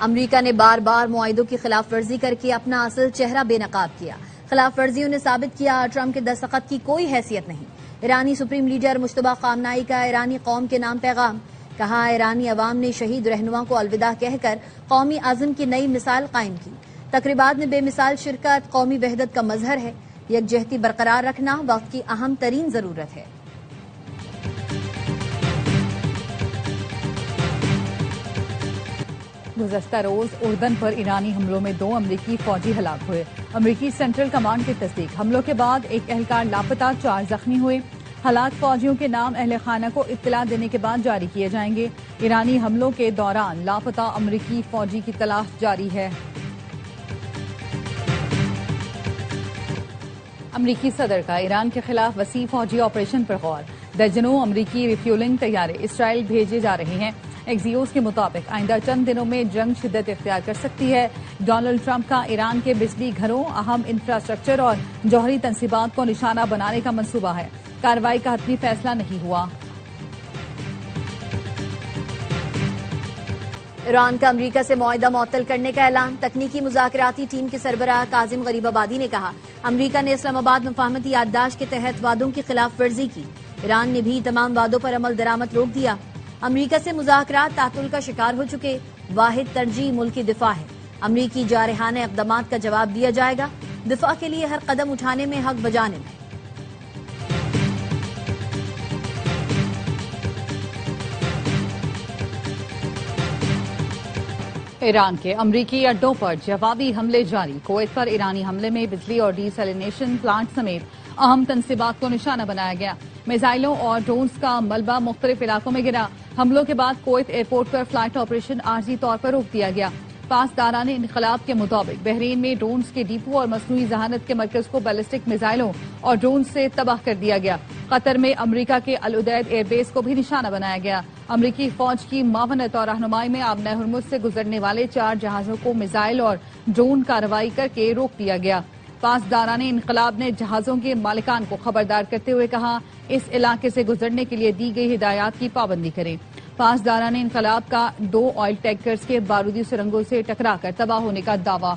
امریکہ نے بار بار معاہدوں کی خلاف ورزی کر کے اپنا اصل چہرہ بے نقاب کیا۔ خلاف ورزیوں نے ثابت کیا ٹرمپ کے دستخط کی کوئی حیثیت نہیں۔ ایرانی سپریم لیڈر مجتبی خامنائی کا ایرانی قوم کے نام پیغام، کہا ایرانی عوام نے شہید رہنما کو الوداع کہہ کر قومی عزم کی نئی مثال قائم کی۔ تقریبات میں بے مثال شرکت قومی وحدت کا مظہر ہے۔ یکجہتی برقرار رکھنا وقت کی اہم ترین ضرورت ہے۔ گزشتہ روز اردن پر ایرانی حملوں میں 2 امریکی فوجی ہلاک ہوئے۔ امریکی سینٹرل کمانڈ کی تصدیق، حملوں کے بعد ایک اہلکار لاپتہ، 4 زخمی ہوئے۔ ہلاک فوجیوں کے نام اہل خانہ کو اطلاع دینے کے بعد جاری کیے جائیں گے۔ ایرانی حملوں کے دوران لاپتہ امریکی فوجی کی تلاش جاری ہے۔ امریکی صدر کا ایران کے خلاف وسیع فوجی آپریشن پر غور، درجنوں امریکی ریفیولنگ طیارے اسرائیل بھیجے جا رہے ہیں۔ ایکزیوس کے مطابق آئندہ چند دنوں میں جنگ شدت اختیار کر سکتی ہے۔ ڈونلڈ ٹرمپ کا ایران کے بجلی گھروں، اہم انفراسٹرکچر اور جوہری تنصیبات کو نشانہ بنانے کا منصوبہ ہے۔ کارروائی کا حتمی فیصلہ نہیں ہوا۔ ایران کا امریکہ سے معاہدہ معطل کرنے کا اعلان، تکنیکی مذاکراتی ٹیم کے سربراہ کاظم غریب آبادی نے کہا امریکہ نے اسلام آباد مفاہمتی یادداشت کے تحت وعدوں کی خلاف ورزی کی۔ ایران نے بھی تمام وعدوں پر عمل درآمد روک دیا۔ امریکہ سے مذاکرات تعطل کا شکار ہو چکے، واحد ترجیح ملکی دفاع ہے۔ امریکی جارحانہ اقدامات کا جواب دیا جائے گا، دفاع کے لیے ہر قدم اٹھانے میں حق بجانب ہے۔ ایران کے امریکی اڈوں پر جوابی حملے جاری، کویت پر ایرانی حملے میں بجلی اور ڈی سیلینیشن پلانٹ سمیت اہم تنصیبات کو نشانہ بنایا گیا۔ میزائلوں اور ڈرونز کا ملبہ مختلف علاقوں میں گرا۔ حملوں کے بعد کویت ایئرپورٹ پر فلائٹ آپریشن عارضی طور پر روک دیا گیا۔ پاسداران انقلاب کے مطابق بحرین میں ڈرونز کے ڈیپو اور مصنوعی ذہانت کے مرکز کو بیلسٹک میزائلوں اور ڈرونز سے تباہ کر دیا گیا۔ قطر میں امریکہ کے العدید ایئر بیس کو بھی نشانہ بنایا گیا۔ امریکی فوج کی معاونت اور رہنمائی میں آبِ ہرمز سے گزرنے والے 4 جہازوں کو میزائل اور ڈرون کارروائی کر کے روک دیا گیا۔ پاسداران انقلاب نے جہازوں کے مالکان کو خبردار کرتے ہوئے کہا اس علاقے سے گزرنے کے لیے دی گئی ہدایات کی پابندی کریں۔ پاسداران انقلاب کا 2 آئل ٹینکرز کے بارودی سرنگوں سے ٹکرا کر تباہ ہونے کا دعویٰ۔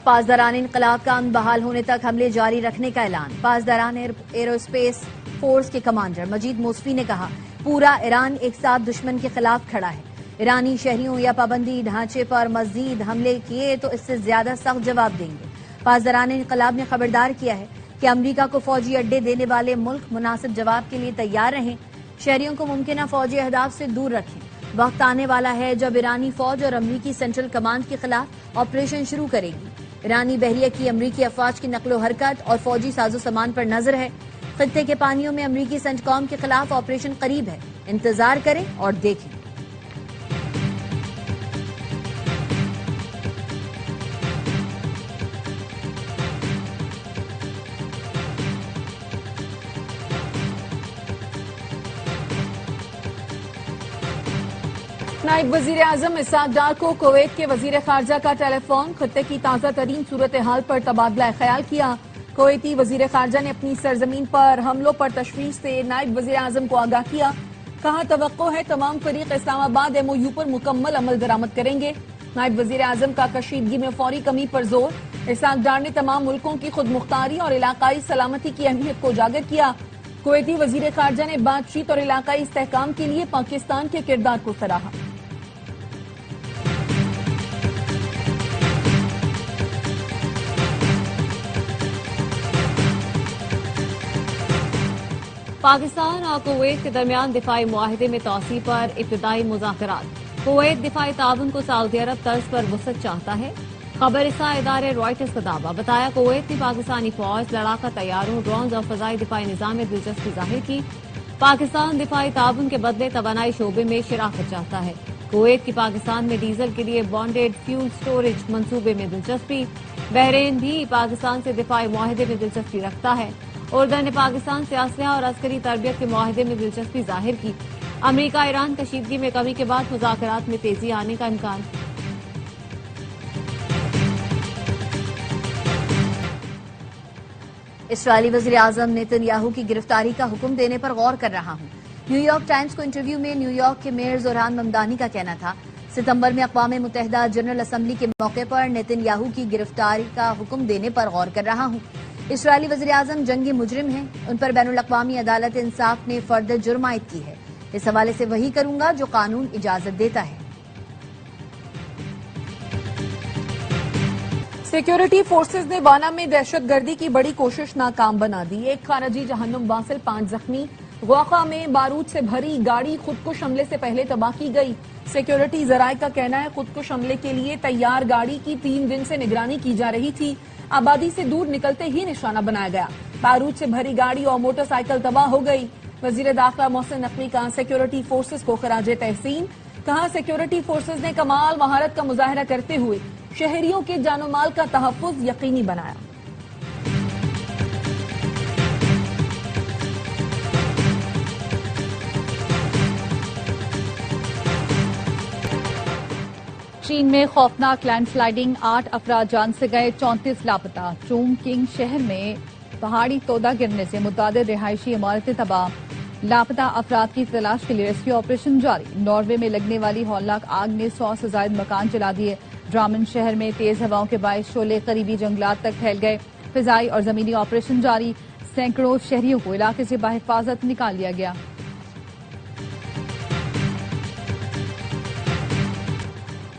پاسداران انقلاب کا امن بحال ہونے تک حملے جاری رکھنے کا اعلان۔ پاسداران ایروسپیس فورس کے کمانڈر مجید موسوی نے کہا پورا ایران ایک ساتھ دشمن کے خلاف کھڑا ہے۔ ایرانی شہریوں یا پابندی ڈھانچے پر مزید حملے کیے تو اس سے زیادہ سخت جواب دیں گے۔ پاسداران انقلاب نے خبردار کیا ہے کہ امریکہ کو فوجی اڈے دینے والے ملک مناسب جواب کے لیے تیار رہیں، شہریوں کو ممکنہ فوجی اہداف سے دور رکھیں۔ وقت آنے والا ہے جب ایرانی فوج اور امریکی سینٹرل کمانڈ کے خلاف آپریشن شروع کرے گی۔ ایرانی بحریہ کی امریکی افواج کی نقل و حرکت اور فوجی ساز و سامان پر نظر ہے۔ خطے کے پانیوں میں امریکی سینٹ کام کے خلاف آپریشن قریب ہے، انتظار کریں اور دیکھیں۔ نائب وزیر اعظم اسحاق ڈار کو کویت کے وزیر خارجہ کا ٹیلی فون، خطے کی تازہ ترین صورتحال پر تبادلہ خیال کیا۔ کویتی وزیر خارجہ نے اپنی سرزمین پر حملوں پر تشویش سے نائب وزیر اعظم کو آگاہ کیا، کہا توقع ہے تمام فریق اسلام آباد ایم او یو پر مکمل عمل درآمد کریں گے۔ نائب وزیر اعظم کا کشیدگی میں فوری کمی پر زور، اسحاق ڈار نے تمام ملکوں کی خود مختاری اور علاقائی سلامتی کی اہمیت کو اجاگر کیا۔ کویتی وزیر خارجہ نے بات چیت اور علاقائی استحکام کے لیے پاکستان کے کردار کو سراہا۔ پاکستان اور کویت کے درمیان دفاعی معاہدے میں توسیع پر ابتدائی مذاکرات۔ کویت دفاعی تعاون کو سعودی عرب طرز پر وسعت چاہتا ہے۔ خبر رساں ادارے رائٹرز کا دعویٰ، بتایا کویت نے پاکستانی فوج، لڑاکا طیاروں، ڈرونز اور فضائی دفاعی نظام میں دلچسپی ظاہر کی۔ پاکستان دفاعی تعاون کے بدلے توانائی شعبے میں شراکت چاہتا ہے۔ کویت کی پاکستان میں ڈیزل کے لیے بانڈیڈ فیول سٹوریج منصوبے میں دلچسپی۔ بحرین بھی پاکستان سے دفاعی معاہدے میں دلچسپی رکھتا ہے۔ اردن نے پاکستان سے اسلحہ اور عسکری تربیت کے معاہدے میں دلچسپی ظاہر کی۔ امریکہ ایران کشیدگی میں کمی کے بعد مذاکرات میں تیزی آنے کا امکان۔ اسرائیلی وزیر اعظم نیتن یاہو کی گرفتاری کا حکم دینے پر غور کر رہا ہوں۔ نیو یارک ٹائمز کو انٹرویو میں نیو یارک کے میئر زوران ممدانی کا کہنا تھا، ستمبر میں اقوام متحدہ جنرل اسمبلی کے موقع پر نیتن یاہو کی گرفتاری کا حکم دینے پر غور کر رہا ہوں۔ اسرائیلی وزیر اعظم جنگی مجرم ہیں، ان پر بین الاقوامی عدالت انصاف نے فرد جرم عائد کی ہے۔ اس حوالے سے وہی کروں گا جو قانون اجازت دیتا ہے۔ سیکیورٹی فورسز نے وانا میں دہشت گردی کی بڑی کوشش ناکام بنا دی۔ ایک خارجی جہنم واصل 5 زخمی۔ غوقہ میں بارود سے بھری گاڑی خودکش حملے سے پہلے تباہ کی گئی۔ سیکیورٹی ذرائع کا کہنا ہے خودکش حملے کے لیے تیار گاڑی کی 3 دن سے نگرانی کی جا رہی تھی، آبادی سے دور نکلتے ہی نشانہ بنایا گیا۔ بارود سے بھری گاڑی اور موٹر سائیکل تباہ ہو گئی۔ وزیر داخلہ محسن نقوی کا سیکیورٹی فورسز کو خراج تحسین، کہا سیکیورٹی فورسز نے کمال مہارت کا مظاہرہ کرتے ہوئے شہریوں کے جان و مال کا تحفظ یقینی بنایا۔ چین میں خوفناک لینڈ سلائیڈنگ، 8 افراد جان سے گئے، 34 لاپتہ۔ چونگ کنگ شہر میں پہاڑی تودا گرنے سے متعدد رہائشی عمارتیں تباہ، لاپتہ افراد کی تلاش کے لیے ریسکیو آپریشن جاری۔ ناروے میں لگنے والی ہولناک آگ نے 100 سے زائد مکان جلا دیے۔ ڈرامن شہر میں تیز ہواؤں کے باعث شعلے قریبی جنگلات تک پھیل گئے، فضائی اور زمینی آپریشن جاری، سینکڑوں شہریوں کو علاقے سے بحفاظت نکال لیا گیا۔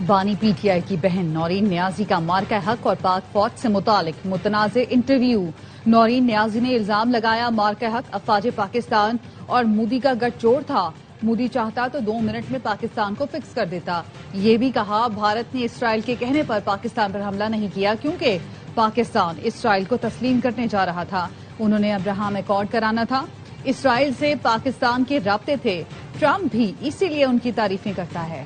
بانی پی ٹی آئی کی بہن نورین نیازی کا مارکہ حق اور پاک فوج سے متعلق متنازع انٹرویو۔ نورین نیازی نے الزام لگایا مارکہ حق افواج پاکستان اور مودی کا گٹھ جوڑ تھا، مودی چاہتا تو 2 منٹ میں پاکستان کو فکس کر دیتا۔ یہ بھی کہا بھارت نے اسرائیل کے کہنے پر پاکستان پر حملہ نہیں کیا کیونکہ پاکستان اسرائیل کو تسلیم کرنے جا رہا تھا، انہوں نے ابراہم ایکارڈ کرانا تھا۔ اسرائیل سے پاکستان کے رابطے تھے، ٹرمپ بھی اسی لیے ان کی تعریفیں کرتا ہے۔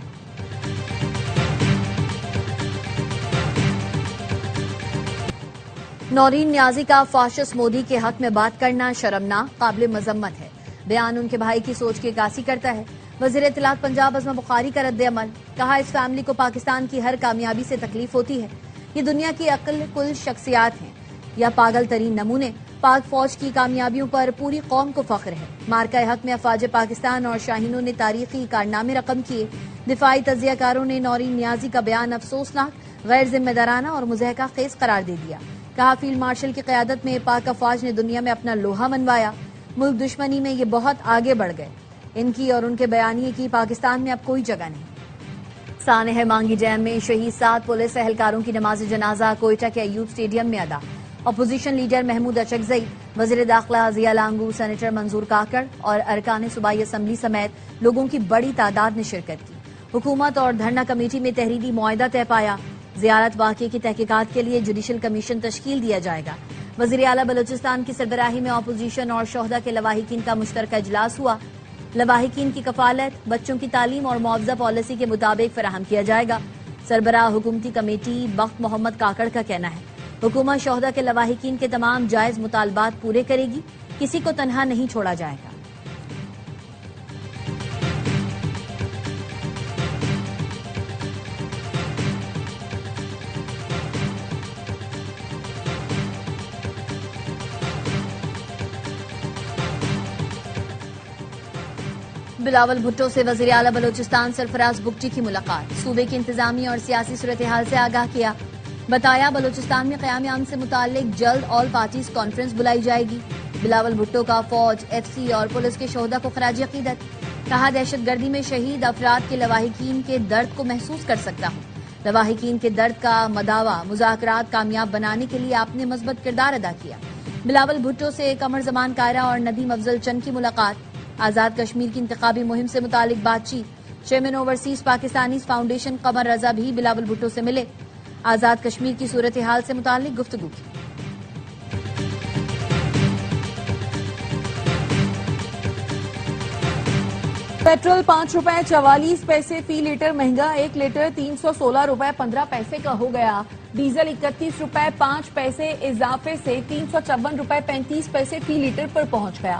نورین نیازی کا فاشسٹ مودی کے حق میں بات کرنا شرمناک، قابل مذمت ہے۔ بیان ان کے بھائی کی سوچ کی عکاسی کرتا ہے۔ وزیر اطلاعات پنجاب عظمی بخاری کا رد عمل، کہا اس فیملی کو پاکستان کی ہر کامیابی سے تکلیف ہوتی ہے، یہ دنیا کی عقل کل شخصیات ہیں یا پاگل ترین نمونے۔ پاک فوج کی کامیابیوں پر پوری قوم کو فخر ہے۔ مارکہ حق میں افواج پاکستان اور شاہینوں نے تاریخی کارنامے رقم کیے۔ دفاعی تجزیہ کاروں نے نورین نیازی کا بیان افسوسناک، غیر ذمہ دارانہ اور مضحکہ خیز قرار دے دیا۔ کہا فیلڈ مارشل کی قیادت میں پاک افواج نے دنیا میں اپنا لوہا منوایا، ملک دشمنی میں یہ بہت آگے بڑھ گئے، ان کی اور ان کے بیانیے کی پاکستان میں اب کوئی جگہ نہیں۔ سانحہ مانگی جیم میں شہید 7 پولیس اہلکاروں کی نماز جنازہ کوئٹہ کے ایوب اسٹیڈیم میں ادا۔ اپوزیشن لیڈر محمود اچکزئی، وزیر داخلہ ضیاء لانگو، سینیٹر منظور کاکڑ اور ارکان صوبائی اسمبلی سمیت لوگوں کی بڑی تعداد نے شرکت کی۔ حکومت اور دھرنا کمیٹی میں تحریری معاہدہ طے پایا۔ زیارت واقعے کی تحقیقات کے لیے جوڈیشل کمیشن تشکیل دیا جائے گا۔ وزیر اعلیٰ بلوچستان کی سربراہی میں اپوزیشن اور شہداء کے لواحقین کا مشترکہ اجلاس ہوا۔ لواحقین کی کفالت بچوں کی تعلیم اور معاوضہ پالیسی کے مطابق فراہم کیا جائے گا۔ سربراہ حکومتی کمیٹی بخت محمد کاکڑ کا کہنا ہے حکومت شہداء کے لواحقین کے تمام جائز مطالبات پورے کرے گی، کسی کو تنہا نہیں چھوڑا جائے گا۔ بلاول بھٹو سے وزیر اعلیٰ بلوچستان سرفراز بگٹی کی ملاقات، صوبے کی انتظامی اور سیاسی صورتحال سے آگاہ کیا۔ بتایا بلوچستان میں قیام امن سے متعلق جلد آل پارٹیز کانفرنس بلائی جائے گی۔ بلاول بھٹو کا فوج، ایف سی اور پولیس کے شہداء کو خراج عقیدت، کہا دہشت گردی میں شہید افراد کے لواحقین کے درد کو محسوس کر سکتا ہوں۔ لواحقین کے درد کا مداوا مذاکرات کامیاب بنانے کے لیے آپ نے مثبت کردار ادا کیا۔ بلاول بھٹو سے قمر زمان کائرہ اور ندیم افضل چند کی ملاقات، آزاد کشمیر کی انتخابی مہم سے متعلق بات چیت۔ Chairman overseas Pakistanis foundation Qamar Raza بھی بلاول بھٹو سے ملے، آزاد کشمیر کی صورتحال سے متعلق گفتگو کی۔ پیٹرول 5 روپے 44 پیسے فی لیٹر مہنگا، 1 لیٹر 316 روپے 15 پیسے کا ہو گیا۔ ڈیزل 31 روپے 5 پیسے اضافے سے 354 روپے 35 پیسے فی لیٹر پر پہنچ گیا۔